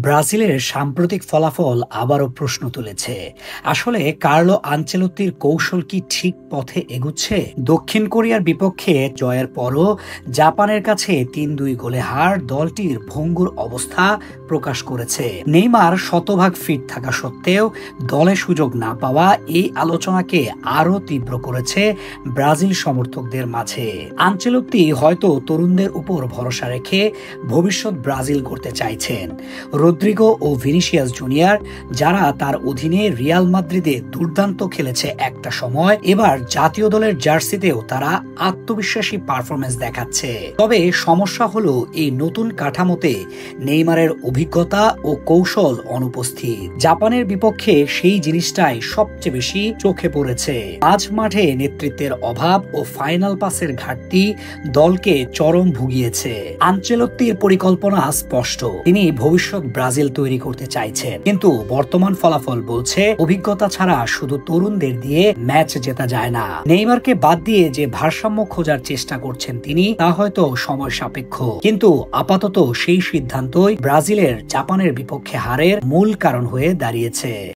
ব্রাজিলের সাম্প্রতিক ফলাফল আবারও প্রশ্ন তুলেছে। আসলে কার্লো আনচেলত্তির কৌশল কি ঠিক পথে এগুচ্ছে? দক্ষিণ কোরিয়ার বিপক্ষে জয়ের পরও জাপানের কাছে ৩-২ গোলে হার দলটির ভঙ্গুর অবস্থা প্রকাশ করেছে। নেইমার শতভাগ ফিট থাকা সত্ত্বেও দলে সুযোগ না পাওয়া এই আলোচনাকে আরও তীব্র করেছে ব্রাজিল সমর্থকদের মাঝে। আনচেলত্তি হয়তো তরুণদের উপর ভরসা রেখে ভবিষ্যৎ ব্রাজিল গড়তে চাইছেন। রদ্রিগো ও ভিনিসিয়াস জুনিয়র, যারা তার অধীনে রিয়াল মাদ্রিদে দুর্দান্ত খেলেছে একটা সময়, এবার জাতীয় দলের জার্সিতেও তারা আত্মবিশ্বাসী পারফরমেন্স দেখাচ্ছে। তবে সমস্যা হলো এই নতুন কাঠামোতে নেইমারের অভিজ্ঞতা ও কৌশল অনুপস্থিত। জাপানের বিপক্ষে সেই জিনিসটাই সবচেয়ে বেশি চোখে পড়েছে। মাঝ মাঠে নেতৃত্বের অভাব ও ফাইনাল পাসের ঘাটতি দলকে চরম ভুগিয়েছে। আনচেলত্তির পরিকল্পনা স্পষ্ট, তিনি ভবিষ্যৎ ব্রাজিল তৈরি করতে চাইছেন, কিন্তু বর্তমান ফলাফল বলছে অভিজ্ঞতা ছাড়া শুধু তরুণদের দিয়ে ম্যাচ জেতা যায় না। নেইমারকে বাদ দিয়ে যে ভারসাম্য খোঁজার চেষ্টা করছেন তিনি, তা হয়তো সময় সাপেক্ষ, কিন্তু আপাতত সেই সিদ্ধান্তই ব্রাজিলের জাপানের বিপক্ষে হারের মূল কারণ হয়ে দাঁড়িয়েছে।